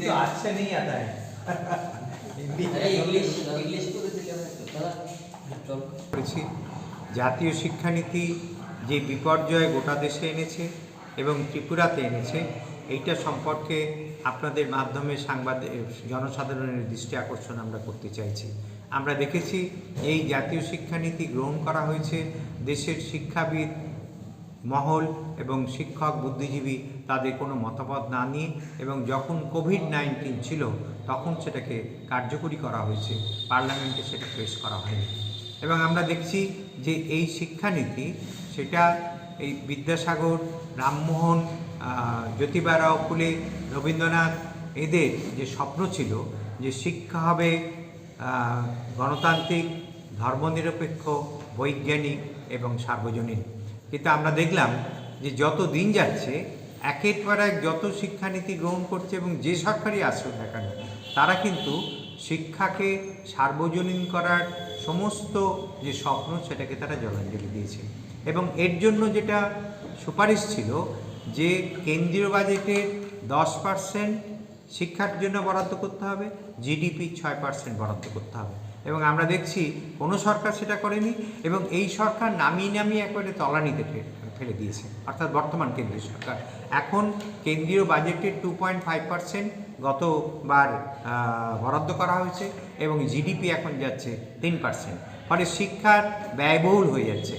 तो अच्छा नहीं आता है इंग्लिश করেছি। জাতীয় শিক্ষানীতি যে বিপর্যয় গোটা দেশে এনেছে এবং ত্রিপুরাতে এনেছে, এইটা সম্পর্কে আপনাদের মাধ্যমে জনসাধারণের দৃষ্টি আকর্ষণ আমরা করতে চাইছি। আমরা দেখেছি এই জাতীয় শিক্ষানীতি গ্রহণ করা হয়েছে দেশের শিক্ষাবিদ মহল এবং শিক্ষক বুদ্ধিজীবী তাদের কোনো মতামত না নিয়ে, এবং যখন কোভিড-19 ছিল তখন সেটাকে কার্যকরী করা হয়েছে, পার্লামেন্টে সেটা পেশ করা হয়নি। এবং আমরা দেখছি যে এই শিক্ষানীতি সেটা এই বিদ্যাসাগর, রামমোহন, জ্যোতিবা রাও ফুলে, রবীন্দ্রনাথ এদের যে স্বপ্ন ছিল যে শিক্ষা হবে গণতান্ত্রিক, ধর্মনিরপেক্ষ, বৈজ্ঞানিক এবং সার্বজনীন, কিন্তু আমরা দেখলাম যে যত দিন যাচ্ছে একের পর এক যত শিক্ষানীতি গ্রহণ করছে এবং যে সরকারই আসুক না কেন তারা কিন্তু শিক্ষাকে সার্বজনীন করার সমস্ত যে স্বপ্ন সেটাকে তারা জলাঞ্জলি দিয়েছে। এবং এর জন্য যেটা সুপারিশ ছিল যে কেন্দ্রীয় বাজেটের 10% শিক্ষার জন্য বরাদ্দ করতে হবে, জিডিপি 6% বরাদ্দ করতে হবে, এবং আমরা দেখছি কোনো সরকার সেটা করেনি। এবং এই সরকার নামিয়ে একেবারে তলানিতে ফেলে দিয়েছে, অর্থাৎ বর্তমান কেন্দ্রীয় সরকার। এখন কেন্দ্রীয় বাজেটের 2.5% গতবার বরাদ্দ করা হয়েছে এবং জিডিপি এখন যাচ্ছে 3%। ফলে শিক্ষার ব্যয়বহুল হয়ে যাচ্ছে।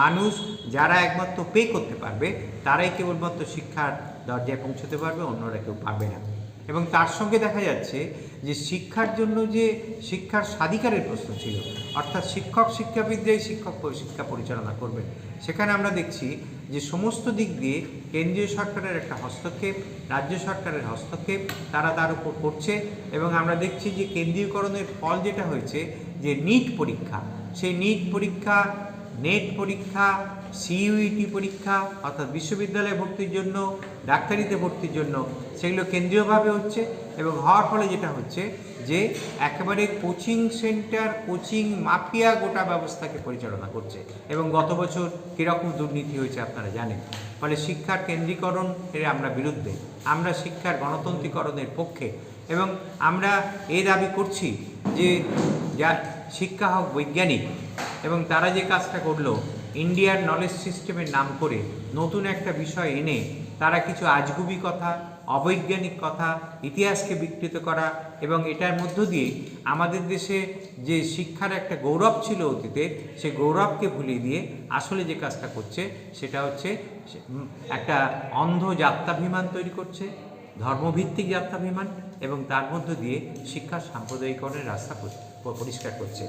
মানুষ যারা একমাত্র পে করতে পারবে তারাই কেবলমাত্র শিক্ষার দরজায় পৌঁছতে পারবে, অন্যরা কেউ পারবে না। এবং তার সঙ্গে দেখা যাচ্ছে যে শিক্ষার জন্য যে শিক্ষার স্বাধিকারের প্রশ্ন ছিল, অর্থাৎ শিক্ষাবিদরাই শিক্ষা পরিচালনা করবেন, সেখানে আমরা দেখছি যে সমস্ত দিক দিয়ে কেন্দ্রীয় সরকারের একটা হস্তক্ষেপ, রাজ্য সরকারের হস্তক্ষেপ তার উপর করছে। এবং আমরা দেখছি যে কেন্দ্রীয়করণের ফল যেটা হয়েছে যে নিট পরীক্ষা, সেই নিট পরীক্ষা, নেট পরীক্ষা, সিইউইটি পরীক্ষা অর্থাৎ বিশ্ববিদ্যালয়ে ভর্তির জন্য, ডাক্তারিতে ভর্তির জন্য, সেগুলো কেন্দ্রীয়ভাবে হচ্ছে। এবং হওয়ার ফলে যেটা হচ্ছে যে একেবারে কোচিং সেন্টার, কোচিং মাফিয়া গোটা ব্যবস্থাকে পরিচালনা করছে। এবং গত বছর কীরকম দুর্নীতি হয়েছে আপনারা জানেন। ফলে শিক্ষার কেন্দ্রীকরণ এর আমরা বিরুদ্ধে, আমরা শিক্ষার গণতন্ত্রীকরণের পক্ষে। এবং আমরা এ দাবি করছি যে যা শিক্ষা হোক বৈজ্ঞানিক। এবং তারা যে কাজটা করলো, ইন্ডিয়ার নলেজ সিস্টেমের নাম করে নতুন একটা বিষয় এনে তারা কিছু আজগুবি কথা, অবৈজ্ঞানিক কথা, ইতিহাসকে বিকৃত করা, এবং এটার মধ্য দিয়ে আমাদের দেশে যে শিক্ষার একটা গৌরব ছিল অতীতে, সে গৌরবকে ভুলিয়ে দিয়ে আসলে যে কাজটা করছে সেটা হচ্ছে একটা অন্ধ যাত্রাভিমান তৈরি করছে, ধর্মভিত্তিক যাত্রাভিমান, এবং তার মধ্য দিয়ে শিক্ষার সাম্প্রদায়িকরণের রাস্তা পরিষ্কার করছে।